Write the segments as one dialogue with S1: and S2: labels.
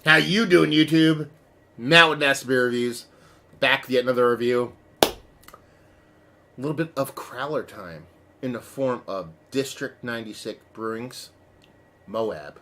S1: How you doing, YouTube? Matt with Nasty Beer Reviews. Back with yet another review. A little bit of Crowler time in the form of District 96 Brewing's Moab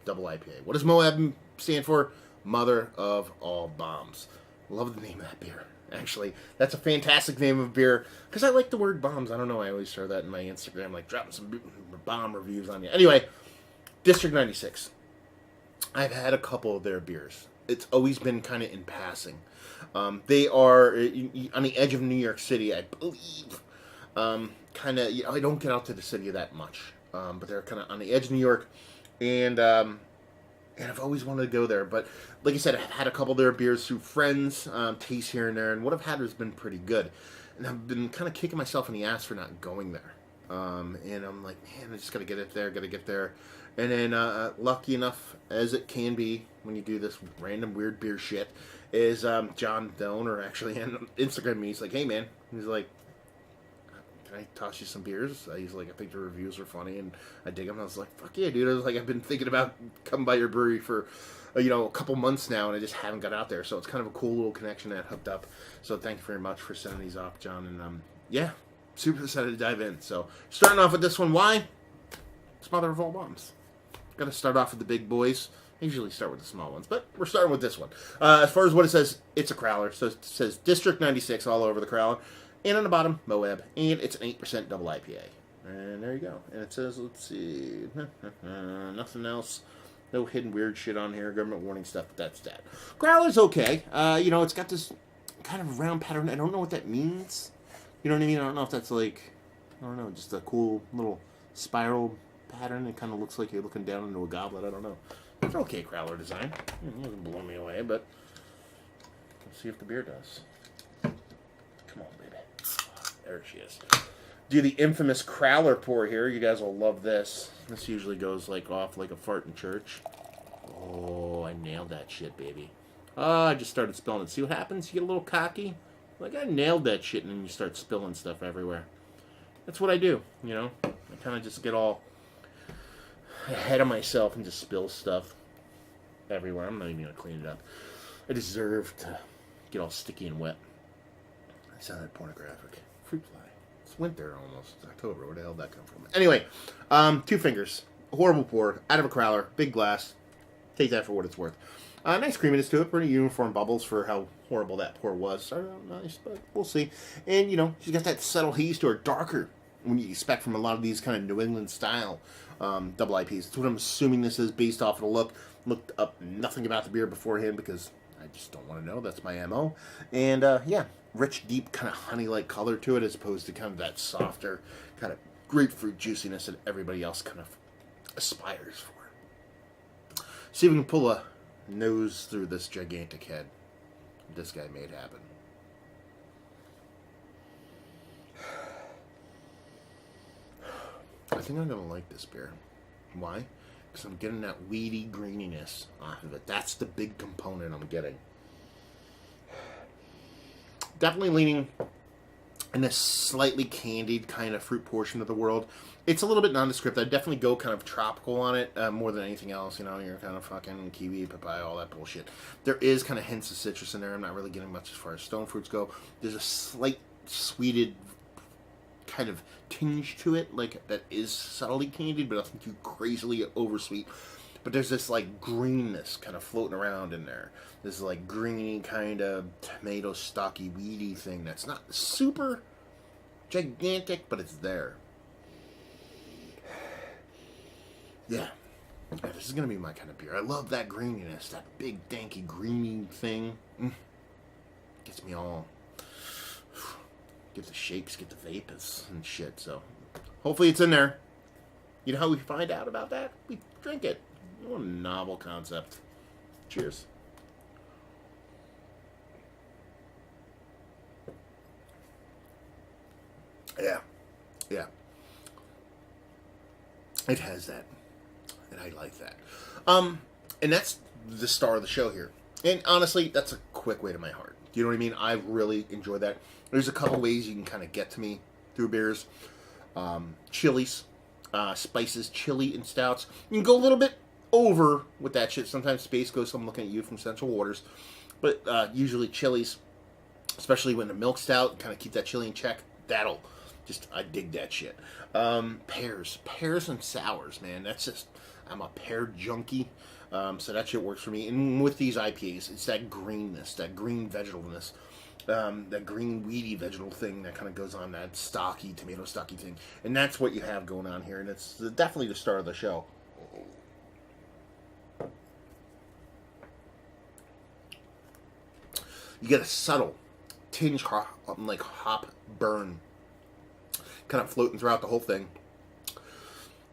S1: Double IPA. What does Moab stand for? Mother of all bombs. Love the name of that beer. Actually, that's a fantastic name of beer because I like the word bombs. I don't know. I always throw that in my Instagram, like dropping some bomb reviews on you. Anyway, District 96. I've had a couple of their beers. It's always been kind of in passing. They are on the edge of New York City, I believe. Kind of, I don't get out to the city that much, but they're kind of on the edge of New York, and I've always wanted to go there. But like I said, I've had a couple of their beers through friends, taste here and there, and what I've had has been pretty good. And I've been kind of kicking myself in the ass for not going there. And I'm like, man, I just gotta get there. And then, lucky enough, as it can be when you do this random weird beer shit, is John, the owner, actually, on Instagram me. He's like, hey, man. He's like, can I toss you some beers? He's like, I think the reviews are funny, and I dig them. And I was like, fuck yeah, dude. I was like, I've been thinking about coming by your brewery for, a couple months now, and I just haven't got out there. So it's kind of a cool little connection that hooked up. So thank you very much for sending these off, John. And, yeah, super excited to dive in. So starting off with this one. Why? It's Mother of all bombs. Got to start off with the big boys. I usually start with the small ones, but we're starting with this one. As far as what it says, it's a Crowler. So it says District 96 all over the Crowler. And on the bottom, Moab. And it's an 8% double IPA. And there you go. And it says, let's see, nothing else. No hidden weird shit on here. Government warning stuff, but that's that. Crowler's okay. It's got this kind of round pattern. I don't know what that means. You know what I mean? I don't know if that's like, just a cool little spiral pattern. It kind of looks like you're looking down into a goblet. I don't know. It's okay Crowler design. It doesn't blow me away, but let's see if the beer does. Come on, baby. There she is. Do the infamous Crowler pour here. You guys will love this. This usually goes off like a fart in church. Oh, I nailed that shit, baby. Oh, I just started spilling it. See what happens? You get a little cocky. Like, I nailed that shit, and then you start spilling stuff everywhere. That's what I do, I kind of just get all ahead of myself and just spill stuff everywhere. I'm not even going to clean it up. I deserve to get all sticky and wet. I sounded pornographic. Fruit fly. It's winter almost. It's October. Where the hell did that come from? Anyway, 2 fingers. Horrible pour. Out of a Crowler. Big glass. Take that for what it's worth. Nice creaminess to it. Pretty uniform bubbles for how horrible that pour was. Nice, but we'll see. And, she's got that subtle haze to her. Darker when you expect from a lot of these kind of New England style double IPs. That's what I'm assuming this is based off of the look. Looked up nothing about the beer beforehand because I just don't want to know. That's my MO. And, rich, deep, kind of honey-like color to it as opposed to kind of that softer, kind of grapefruit juiciness that everybody else kind of aspires for. See if we can pull a nose through this gigantic head this guy made happen. I think I'm going to like this beer. Why? Because I'm getting that weedy greeniness off of it. That's the big component I'm getting. Definitely leaning in this slightly candied kind of fruit portion of the world. It's a little bit nondescript. I'd definitely go kind of tropical on it more than anything else. You're kind of fucking kiwi, papaya, all that bullshit. There is kind of hints of citrus in there. I'm not really getting much as far as stone fruits go. There's a slight sweeted kind of tinge to it, like that is subtly candied, but nothing too crazily oversweet. But there's this greenness kind of floating around in there. This greeny kind of tomato stocky weedy thing that's not super gigantic, but it's there. Yeah, this is gonna be my kind of beer. I love that greeniness, that big danky greeny thing. Gets me all. Get the shakes, get the vapors and shit. So hopefully it's in there. You know how we find out about that? We drink it. What a novel concept. Cheers. Yeah. It has that. And I like that. And that's the star of the show here. And honestly, that's a quick way to my heart. You know what I mean? I really enjoy that. There's a couple ways you can kind of get to me through beers. Chilies, spices, chili and stouts. You can go a little bit over with that shit. Sometimes Space Ghost, I'm looking at you from Central Waters. But usually chilies, especially when the milk's stout, kind of keep that chili in check. I dig that shit. Pears and sours, man. That's just, I'm a pear junkie. So that shit works for me. And with these IPAs, it's that greenness, that green vegetableness, that green weedy vegetable thing that kind of goes on, that tomato stocky thing. And that's what you have going on here. And it's definitely the start of the show. You get a subtle tinge, like hop burn, kind of floating throughout the whole thing.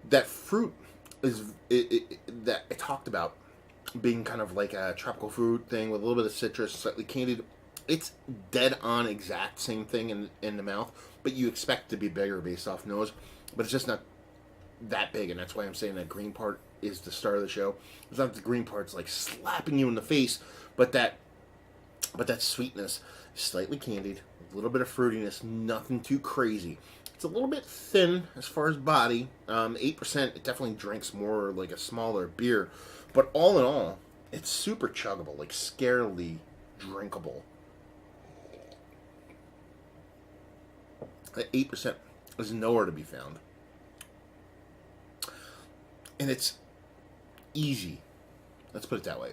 S1: That fruit that I talked about being kind of like a tropical fruit thing with a little bit of citrus, slightly candied. It's dead on exact same thing in the mouth, but you expect it to be bigger based off nose, but it's just not that big, and that's why I'm saying that green part is the start of the show. It's not the green part's like slapping you in the face, but that sweetness is slightly candied, a little bit of fruitiness, nothing too crazy. It's a little bit thin as far as body. 8%, it definitely drinks more like a smaller beer. But all in all, it's super chuggable, like scarily drinkable. At 8% is nowhere to be found. And it's easy. Let's put it that way.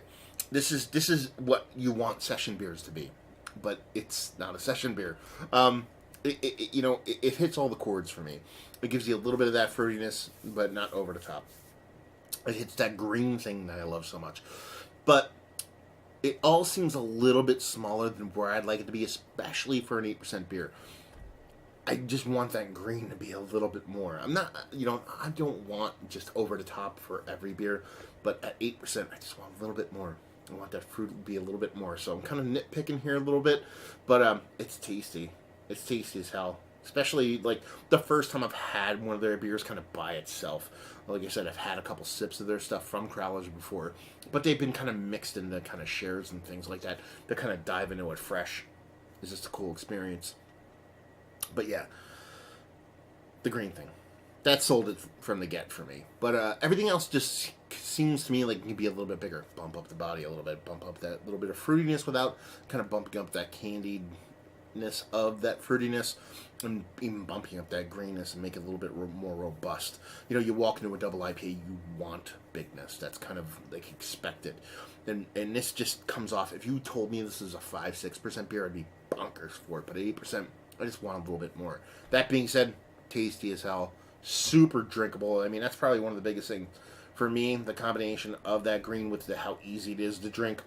S1: This is what you want session beers to be. But it's not a session beer. It hits all the chords for me. It gives you a little bit of that fruitiness, but not over the top. It hits that green thing that I love so much. But it all seems a little bit smaller than where I'd like it to be, especially for an 8% beer. I just want that green to be a little bit more. I don't want just over the top for every beer, but at 8%, I just want a little bit more. I want that fruit to be a little bit more. So I'm kind of nitpicking here a little bit, but it's tasty. It's tasty as hell. Especially, like, the first time I've had one of their beers kind of by itself. Like I said, I've had a couple sips of their stuff from Crowlers before. But they've been kind of mixed into kind of shares and things like that. To kind of dive into it fresh. It's just a cool experience. But yeah. The green thing. That sold it from the get for me. But everything else just seems to me like it can be a little bit bigger. Bump up the body a little bit. Bump up that little bit of fruitiness without kind of bumping up that candied of that fruitiness, and even bumping up that greenness and make it a little bit more robust. You walk into a double IPA, you want bigness. That's kind of like expected, and this just comes off. If you told me this is a 5-6% beer, I'd be bonkers for it. But 8%, I just want a little bit more. That being said, tasty as hell, super drinkable. I mean, that's probably one of the biggest things for me. The combination of that green with how easy it is to drink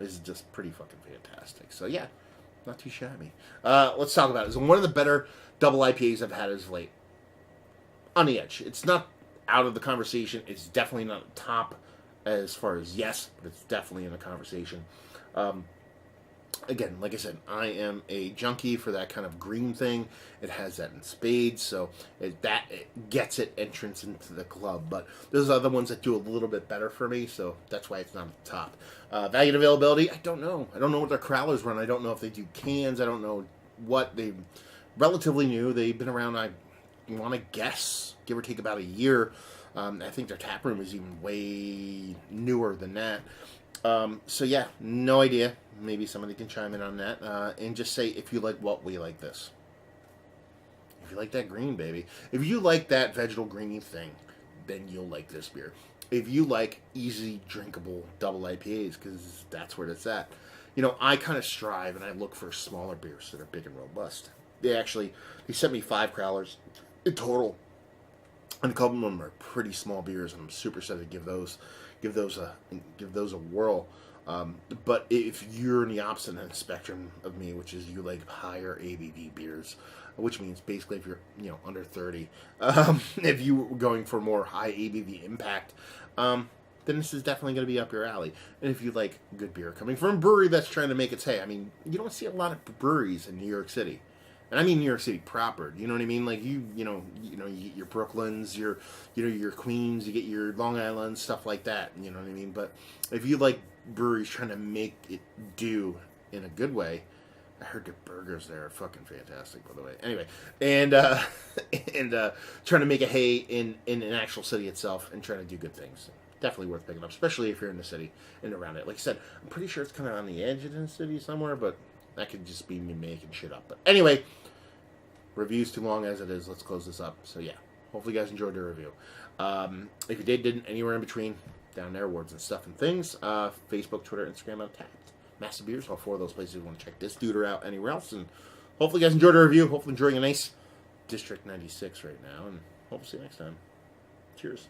S1: is just pretty fucking fantastic. So yeah. Not too shabby. Let's talk about it. It's one of the better double IPAs I've had as of late. On the edge. It's not out of the conversation. It's definitely not top as far as yes, but it's definitely in the conversation. Again, like I said, I am a junkie for that kind of green thing. It has that in spades, so it gets it entrance into the club. But there's other ones that do a little bit better for me, so that's why it's not at the top. Value and availability, I don't know. I don't know what their Crowlers run. I don't know if they do cans. I don't know what they relatively new. They've been around, I want to guess, give or take about a year. I think their tap room is even way newer than that. So yeah, no idea. Maybe somebody can chime in on that, and just say if you like what we like this. If you like that green, baby. If you like that vegetal greeny thing, then you'll like this beer. If you like easy drinkable double IPAs, because that's where it's at. I kind of strive and I look for smaller beers that are big and robust. They sent me 5 Crowlers in total, and a couple of them are pretty small beers, and I'm super excited to give those a whirl. But if you're in the opposite end of the spectrum of me, which is you like higher ABV beers, which means basically if you're under 30, if you were going for more high ABV impact, then this is definitely going to be up your alley. And if you like good beer coming from a brewery that's trying to make its hay, I mean, you don't see a lot of breweries in New York City. And I mean New York City proper. You know what I mean? Like you get your Brooklyns, your Queens, you get your Long Island, stuff like that. You know what I mean? But if you like breweries trying to make it do in a good way, I heard the burgers there are fucking fantastic, by the way. Anyway, and trying to make a hay in an actual city itself and trying to do good things. definitely worth picking up, especially if you're in the city and around it. Like I said, I'm pretty sure it's kind of on the edge of the city somewhere, but that could just be me making shit up. But anyway, review's too long as it is. Let's close this up. So yeah, hopefully you guys enjoyed the review. If you didn't, anywhere in between, down there, words and stuff and things. Facebook, Twitter, Instagram, Untapped. Massive Beers, all 4 of those places. You want to check this dude out anywhere else. And hopefully you guys enjoyed the review. Hopefully enjoying a nice District 96 right now. And hope to see you next time. Cheers.